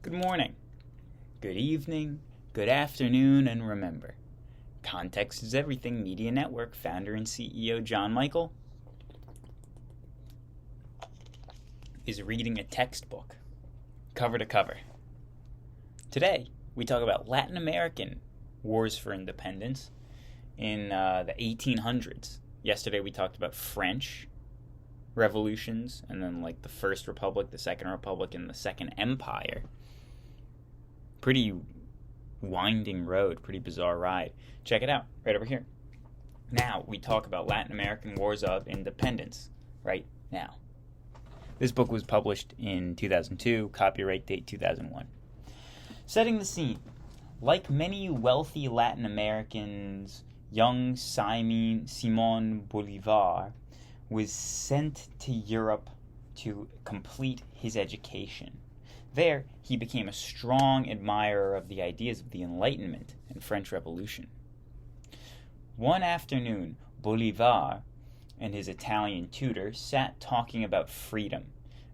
Good morning, good evening, good afternoon, and remember, context is everything. Media Network founder and CEO John Michael is reading a textbook, cover to cover. Today, we talk about Latin American wars for independence in the 1800s. Yesterday, we talked about French revolutions, and then like the First Republic, the Second Republic, and the Second Empire. Pretty winding road, pretty bizarre ride. Check it out, right over here. Now, we talk about Latin American wars of independence, right now. This book was published in 2002, copyright date 2001. Setting the scene. Like many wealthy Latin Americans, young Simón Bolívar was sent to Europe to complete his education. There, he became a strong admirer of the ideas of the Enlightenment and French Revolution. One afternoon, Bolívar and his Italian tutor sat talking about freedom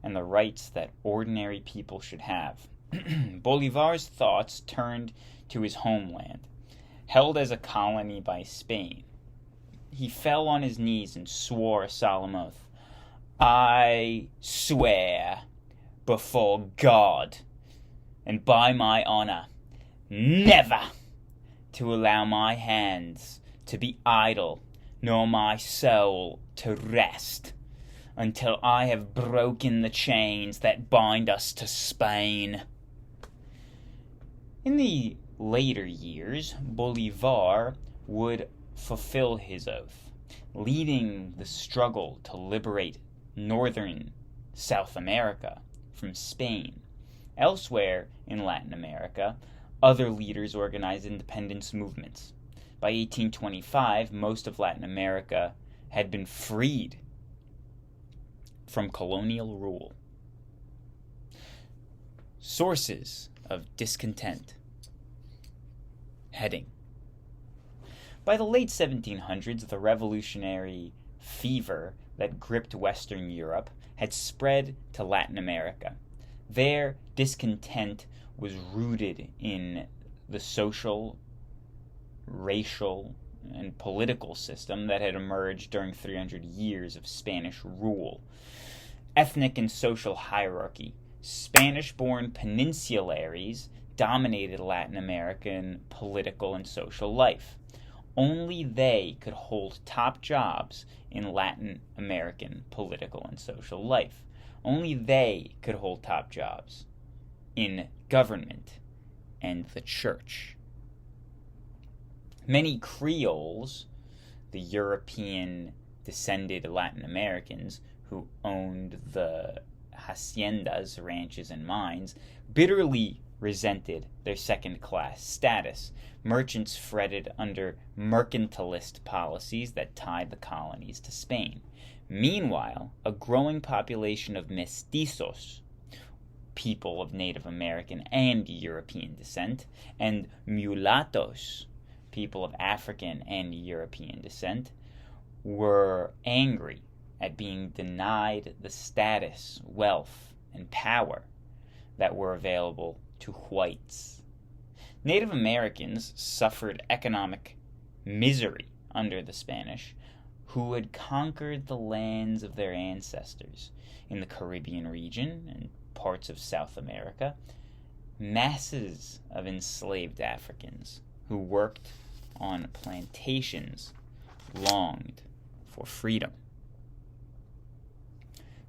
and the rights that ordinary people should have. Bolívar's thoughts turned to his homeland, held as a colony by Spain. He fell on his knees and swore a solemn oath. "I swear before God and by my honor never to allow my hands to be idle nor my soul to rest until I have broken the chains that bind us to Spain." In the later years, Bolívar would fulfill his oath, leading the struggle to liberate northern South America from Spain. Elsewhere in Latin America, other leaders organized independence movements. By 1825, most of Latin America had been freed from colonial rule. Sources of discontent. Heading. By the late 1700s, the revolutionary fever that gripped Western Europe had spread to Latin America. There, discontent was rooted in the social, racial, and political system that had emerged during 300 years of Spanish rule. Ethnic and social hierarchy. Spanish-born peninsularies dominated Latin American political and social life. Only they could hold top jobs in Latin American political and social life. Only they could hold top jobs in government and the church. Many Creoles, the European-descended Latin Americans who owned the haciendas, ranches, and mines, bitterly resented their second-class status. Merchants fretted under mercantilist policies that tied the colonies to Spain. Meanwhile, a growing population of mestizos, people of Native American and European descent, and mulattos, people of African and European descent, were angry at being denied the status, wealth, and power that were available to whites. Native Americans suffered economic misery under the Spanish, who had conquered the lands of their ancestors in the Caribbean region and parts of South America. Masses of enslaved Africans who worked on plantations longed for freedom.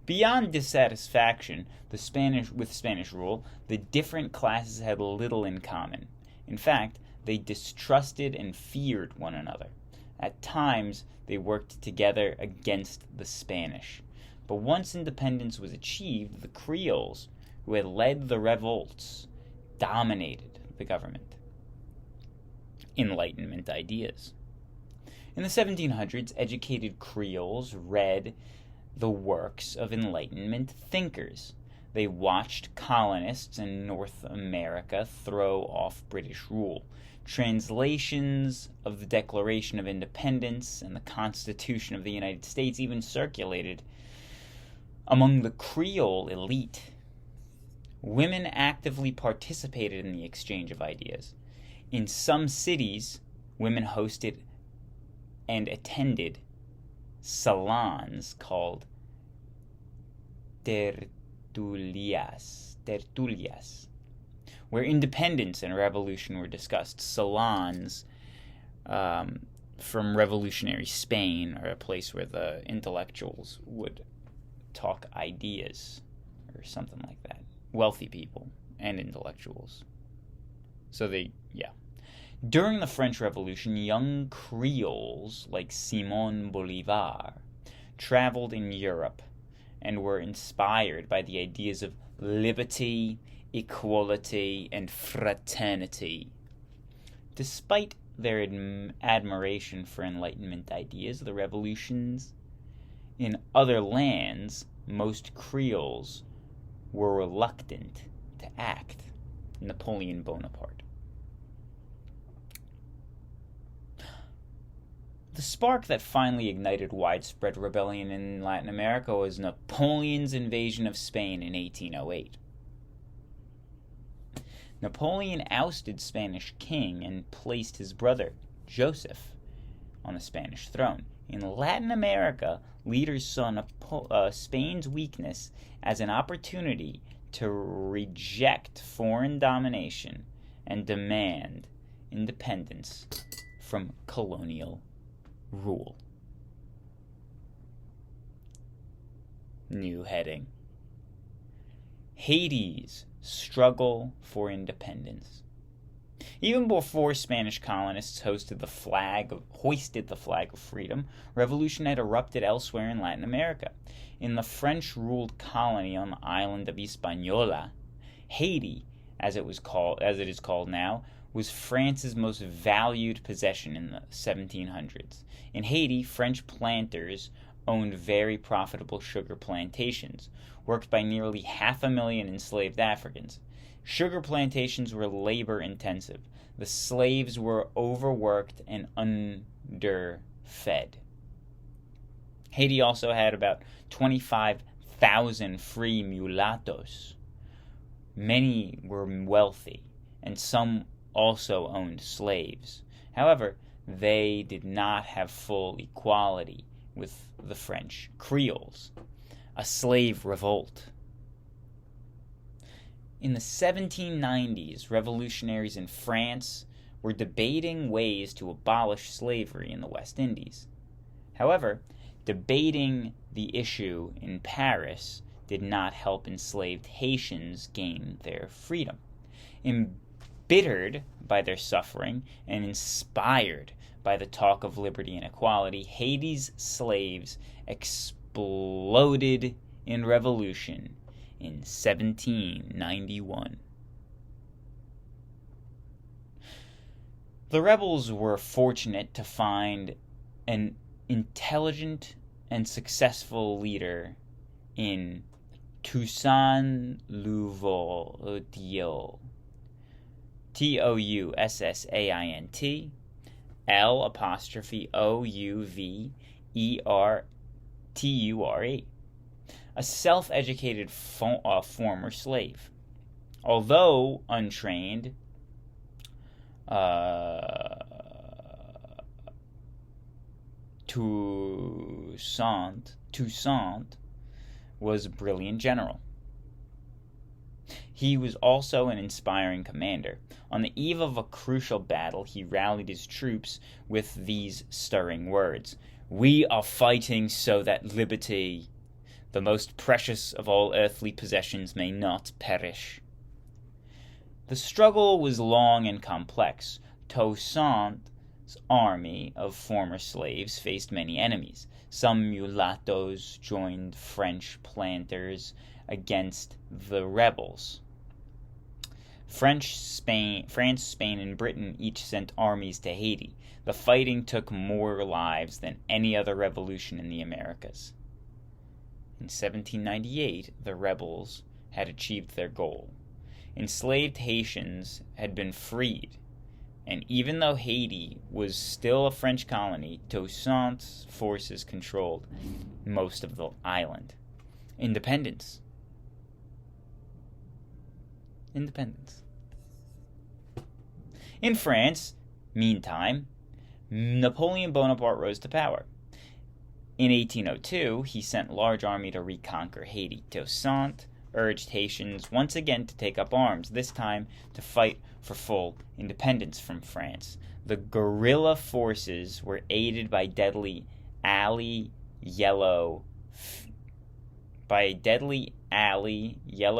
Beyond dissatisfaction with Spanish rule, the different classes had little in common. In fact, they distrusted and feared one another. At times, they worked together against the Spanish. But once independence was achieved, the Creoles, who had led the revolts, dominated the government. Enlightenment ideas. In the 1700s, educated Creoles read the works of Enlightenment thinkers. They watched colonists in North America throw off British rule. Translations of the Declaration of Independence and the Constitution of the United States even circulated among the Creole elite. women actively participated in the exchange of ideas. In some cities, women hosted and attended salons called tertulias, where independence and revolution were discussed. Salons from revolutionary Spain are a place where the intellectuals would talk ideas or something like that. Wealthy people and intellectuals. During the French Revolution, young Creoles like Simón Bolívar traveled in Europe and were inspired by the ideas of liberty, equality, and fraternity. Despite their admiration for Enlightenment ideas, the revolutions in other lands, most Creoles were reluctant to act. Napoleon Bonaparte. The spark that finally ignited widespread rebellion in Latin America was Napoleon's invasion of Spain in 1808. Napoleon ousted Spanish king and placed his brother, Joseph, on the Spanish throne. In Latin America, leaders saw Spain's weakness as an opportunity to reject foreign domination and demand independence from colonial rule. New heading: Haiti's struggle for independence. Even before Spanish colonists hoisted the flag of freedom, revolution had erupted elsewhere in Latin America. In the French-ruled colony on the island of Hispaniola, Haiti, as it is called now, was France's most valued possession in the 1700s. In Haiti, French planters owned very profitable sugar plantations, worked by nearly 500,000 enslaved Africans. Sugar plantations were labor-intensive. The slaves were overworked and underfed. Haiti also had about 25,000 free mulattoes. Many were wealthy, and some also owned slaves. However, they did not have full equality with the French Creoles. A slave revolt. In the 1790s, revolutionaries in France were debating ways to abolish slavery in the West Indies. However, debating the issue in Paris did not help enslaved Haitians gain their freedom. Embittered by their suffering and inspired by the talk of liberty and equality, Haiti's slaves exploded in revolution in 1791. The rebels were fortunate to find an intelligent and successful leader in Toussaint Louverture. Toussaint Louverture, a self-educated former slave. Although untrained, Toussaint was a brilliant general. He was also an inspiring commander. On the eve of a crucial battle, he rallied his troops with these stirring words: "We are fighting so that liberty, the most precious of all earthly possessions, may not perish." The struggle was long and complex. Toussaint's army of former slaves faced many enemies. Some mulattoes joined French planters against the rebels. France, Spain, and Britain each sent armies to Haiti. The fighting took more lives than any other revolution in the Americas. In 1798, the rebels had achieved their goal. Enslaved Haitians had been freed, and even though Haiti was still a French colony, Toussaint's forces controlled most of the island. Independence. independence. In France, meantime, Napoleon Bonaparte rose to power. In 1802, he sent a large army to reconquer Haiti. Toussaint urged Haitians once again to take up arms, this time to fight for full independence from France. The guerrilla forces were aided by deadly yellow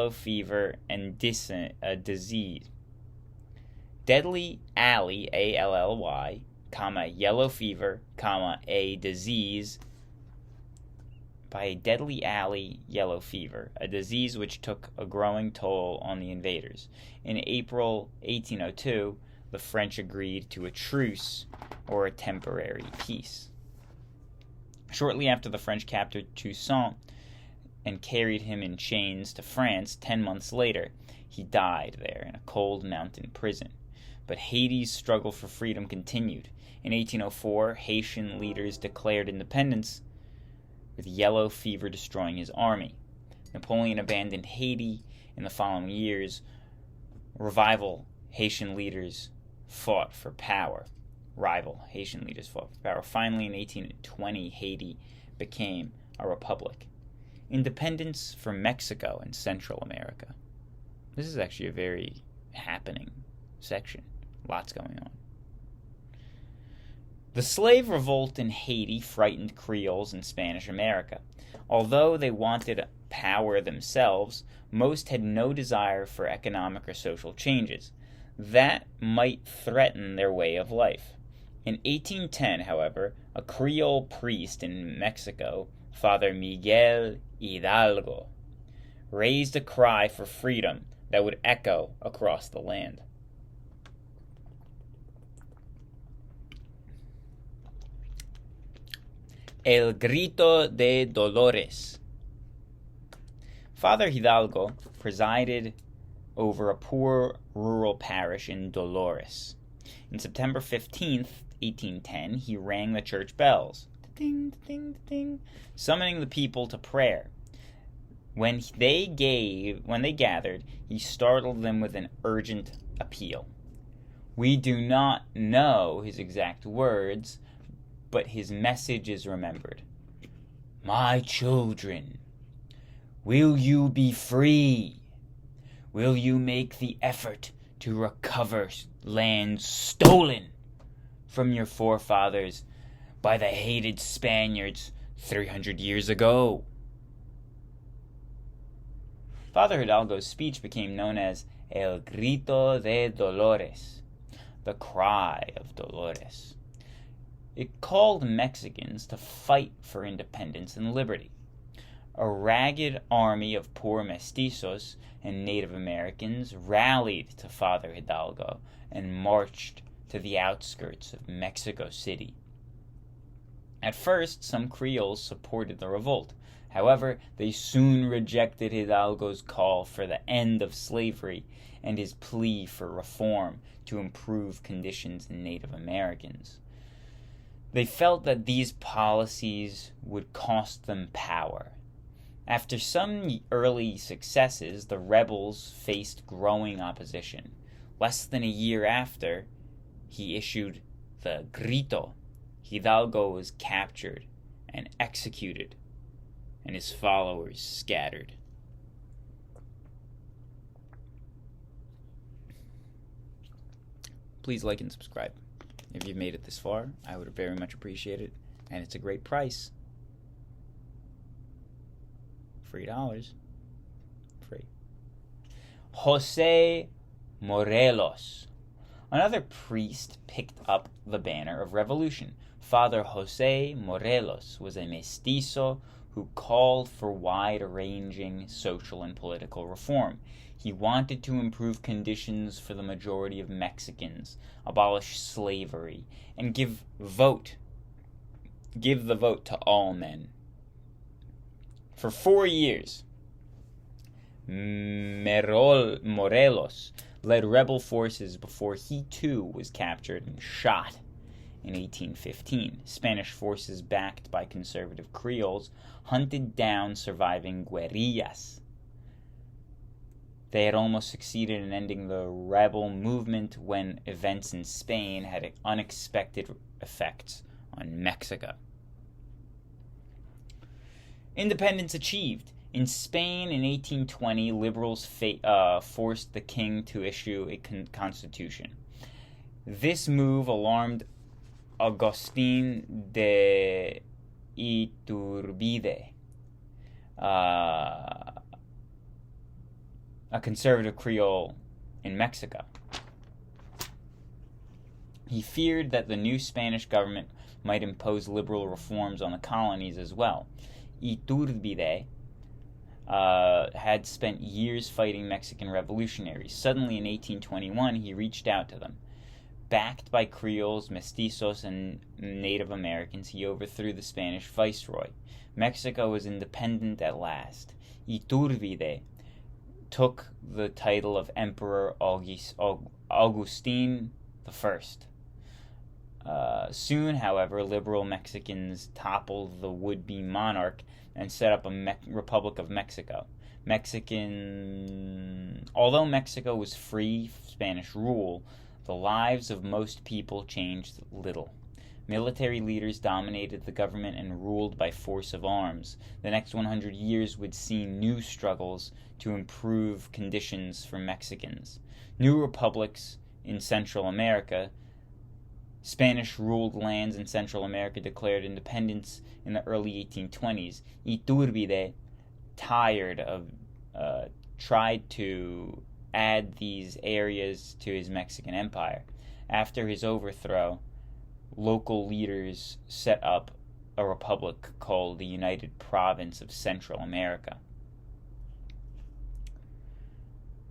fever and disease. Deadly alley, A-L-L-Y, yellow fever, a disease, by a deadly alley yellow fever, a disease which took a growing toll on the invaders. In April 1802, the French agreed to a truce or a temporary peace. Shortly after the French captured Toussaint and carried him in chains to France, 10 months later, he died there in a cold mountain prison. But Haiti's struggle for freedom continued. In 1804, Haitian leaders declared independence, with yellow fever destroying his army. Napoleon abandoned Haiti in the following years. Rival Haitian leaders fought for power. Finally, in 1820, Haiti became a republic. Independence from Mexico and Central America. This is actually a very happening section. Lots going on. The slave revolt in Haiti frightened Creoles in Spanish America. Although they wanted power themselves, most had no desire for economic or social changes that might threaten their way of life. In 1810, however, a Creole priest in Mexico, Father Miguel Hidalgo, raised a cry for freedom that would echo across the land. El Grito de Dolores. Father Hidalgo presided over a poor rural parish in Dolores. In September 15th, 1810, he rang the church bells, ding, ding, ding, summoning the people to prayer. When they gathered, he startled them with an urgent appeal. We do not know his exact words, but his message is remembered. My children, will you be free? Will you make the effort to recover land stolen from your forefathers by the hated Spaniards 300 years ago? Father Hidalgo's speech became known as El Grito de Dolores, the cry of Dolores. It called Mexicans to fight for independence and liberty. A ragged army of poor mestizos and Native Americans rallied to Father Hidalgo and marched to the outskirts of Mexico City. At first, some Creoles supported the revolt. However, they soon rejected Hidalgo's call for the end of slavery and his plea for reform to improve conditions in Native Americans. They felt that these policies would cost them power. After some early successes, the rebels faced growing opposition. Less than a year after he issued the Grito, Hidalgo was captured and executed, and his followers scattered. Please like and subscribe. If you've made it this far, I would very much appreciate it, and it's a great price. $3. Free. Jose Morelos. Another priest picked up the banner of revolution. Father Jose Morelos was a mestizo who called for wide-ranging social and political reform. He wanted to improve conditions for the majority of Mexicans, abolish slavery, and give the vote to all men. For 4 years, Morelos led rebel forces before he too was captured and shot in 1815. Spanish forces backed by conservative Creoles hunted down surviving guerrillas. They had almost succeeded in ending the rebel movement when events in Spain had unexpected effects on Mexico. Independence achieved. In Spain in 1820, liberals forced the king to issue a constitution. This move alarmed Agustín de Iturbide, a conservative Creole in Mexico. He feared that the new Spanish government might impose liberal reforms on the colonies as well. Iturbide had spent years fighting Mexican revolutionaries. Suddenly, in 1821, he reached out to them. Backed by Creoles, mestizos, and Native Americans, he overthrew the Spanish viceroy. Mexico was independent at last. Iturbide took the title of Emperor Augustine I. Soon, however, liberal Mexicans toppled the would-be monarch and set up a Republic of Mexico. Although Mexico was free from Spanish rule, the lives of most people changed little. Military leaders dominated the government and ruled by force of arms. The next 100 years would see new struggles to improve conditions for Mexicans. New republics in Central America. Spanish-ruled lands in Central America declared independence in the early 1820s. Iturbide, tried to add these areas to his Mexican empire. After his overthrow, local leaders set up a republic called the United Province of Central America.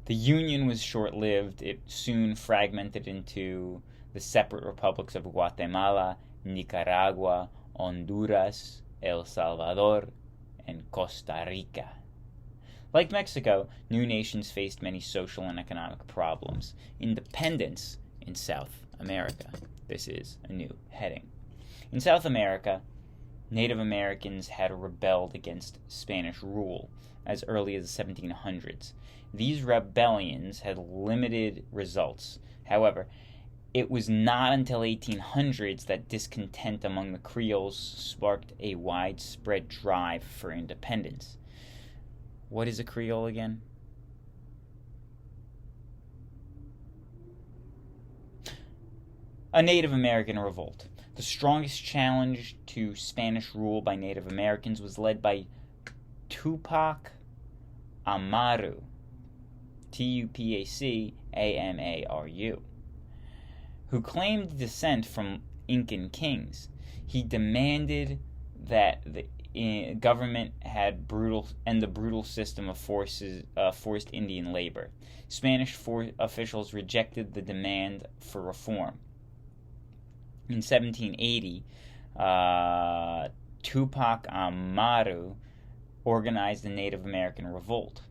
The union was short-lived. It soon fragmented into the separate republics of Guatemala, Nicaragua, Honduras, El Salvador, and Costa Rica. Like Mexico, new nations faced many social and economic problems. Independence in South America. This is a new heading. In South America, Native Americans had rebelled against Spanish rule as early as the 1700s. These rebellions had limited results. However, it was not until 1800s that discontent among the Creoles sparked a widespread drive for independence. What is a Creole again? A Native American revolt. The strongest challenge to Spanish rule by Native Americans was led by Tupac Amaru, Tupacamaru, who claimed descent from Incan kings. He demanded that the government had end the brutal system of forced Indian labor. Spanish officials rejected the demand for reform. In 1780, Tupac Amaru organized a Native American revolt.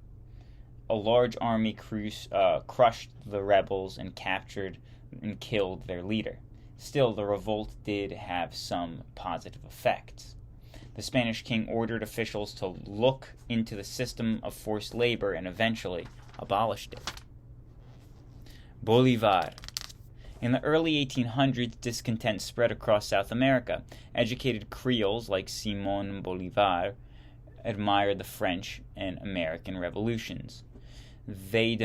A large army crushed the rebels and captured and killed their leader. Still, the revolt did have some positive effects. The Spanish king ordered officials to look into the system of forced labor and eventually abolished it. Bolívar. In the early 1800s, discontent spread across South America. Educated Creoles like Simón Bolívar admired the French and American revolutions. They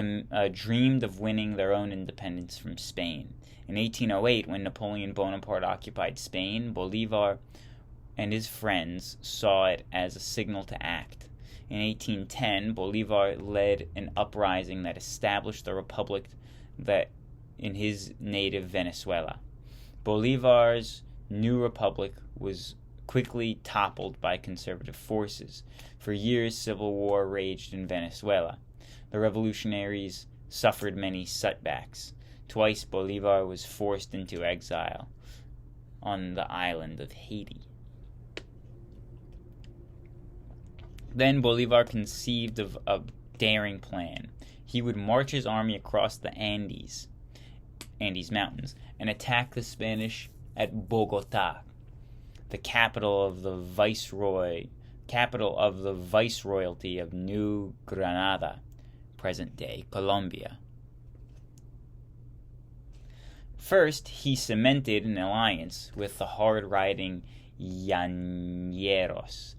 dreamed of winning their own independence from Spain. In 1808, when Napoleon Bonaparte occupied Spain, Bolívar and his friends saw it as a signal to act. In 1810, Bolívar led an uprising that established the republic in his native Venezuela. Bolívar's new republic was quickly toppled by conservative forces. For years, civil war raged in Venezuela. The revolutionaries suffered many setbacks. Twice, Bolívar was forced into exile on the island of Haiti. Then Bolívar conceived of a daring plan. He would march his army across the Andes Mountains, and attack the Spanish at Bogotá, the capital of the viceroyalty of New Granada, present-day Colombia. First, he cemented an alliance with the hard-riding Llaneros,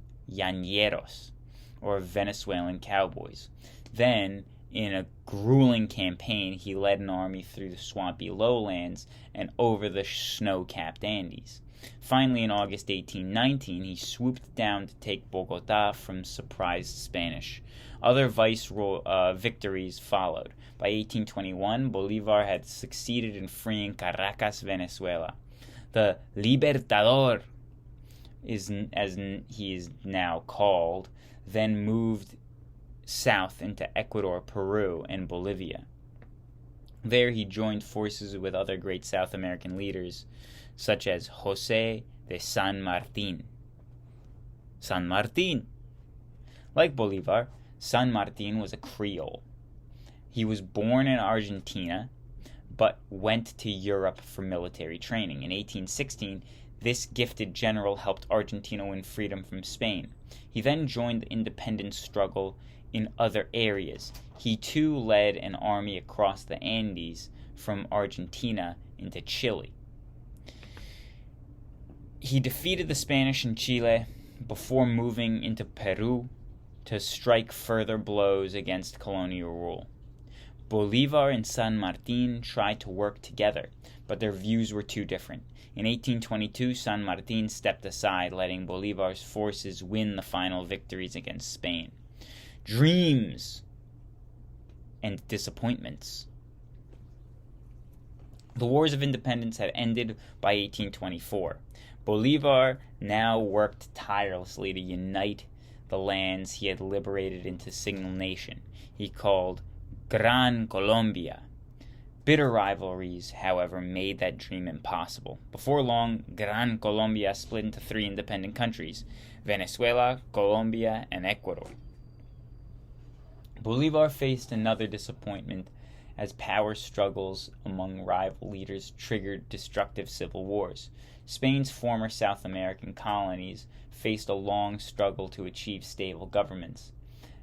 or Venezuelan cowboys. Then, in a grueling campaign, he led an army through the swampy lowlands and over the snow-capped Andes. Finally, in August 1819, he swooped down to take Bogotá from surprised Spanish. Other victories followed. By 1821, Bolívar had succeeded in freeing Caracas, Venezuela. The Libertador, as he is now called, then moved south into Ecuador, Peru, and Bolivia. There he joined forces with other great South American leaders, such as José de San Martín. San Martín! Like Bolívar, San Martín was a Creole. He was born in Argentina, but went to Europe for military training. In 1816, this gifted general helped Argentina win freedom from Spain. He then joined the independence struggle in other areas. He too led an army across the Andes from Argentina into Chile. He defeated the Spanish in Chile before moving into Peru to strike further blows against colonial rule. Bolívar and San Martín tried to work together, but their views were too different. In 1822, San Martín stepped aside, letting Bolívar's forces win the final victories against Spain. Dreams and disappointments. The wars of independence had ended by 1824. Bolívar now worked tirelessly to unite the lands he had liberated into a single nation he called Gran Colombia. Bitter rivalries, however, made that dream impossible. Before long, Gran Colombia split into 3 independent countries: Venezuela, Colombia, and Ecuador. Bolívar faced another disappointment as power struggles among rival leaders triggered destructive civil wars. Spain's former South American colonies faced a long struggle to achieve stable governments,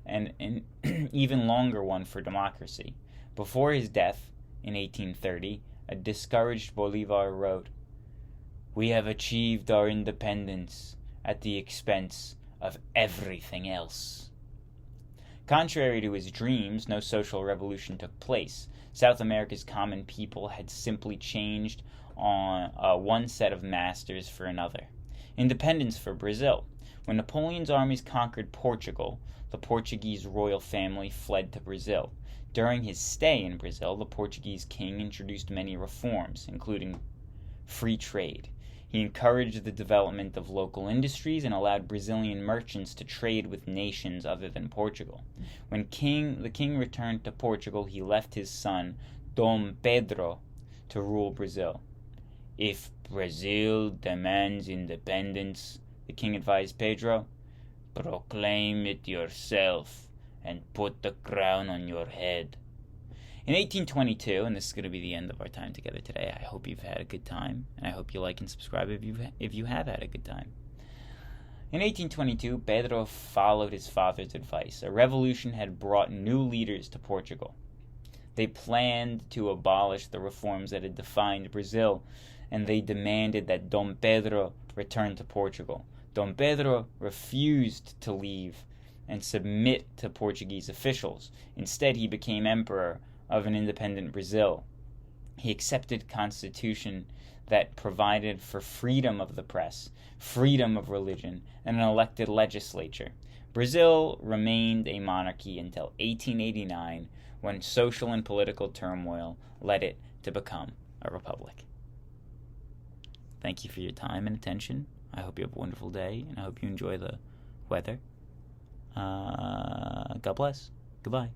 and an even longer one for democracy. Before his death in 1830, a discouraged Bolívar wrote, "We have achieved our independence at the expense of everything else." Contrary to his dreams, no social revolution took place. South America's common people had simply changed on one set of masters for another. Independence for Brazil. When Napoleon's armies conquered Portugal, the Portuguese royal family fled to Brazil. During his stay in Brazil, the Portuguese king introduced many reforms, including free trade. He encouraged the development of local industries and allowed Brazilian merchants to trade with nations other than Portugal. When the king returned to Portugal, he left his son, Dom Pedro, to rule Brazil. "If Brazil demands independence," the king advised Pedro, "proclaim it yourself and put the crown on your head." In 1822, and this is going to be the end of our time together today, I hope you've had a good time, and I hope you like and subscribe if you have had a good time. In 1822, Pedro followed his father's advice. A revolution had brought new leaders to Portugal. They planned to abolish the reforms that had defined Brazil, and they demanded that Dom Pedro return to Portugal. Dom Pedro refused to leave and submit to Portuguese officials. Instead, he became emperor of an independent Brazil. He accepted a constitution that provided for freedom of the press, freedom of religion, and an elected legislature. Brazil remained a monarchy until 1889, when social and political turmoil led it to become a republic. Thank you for your time and attention. I hope you have a wonderful day, and I hope you enjoy the weather. God bless. Goodbye.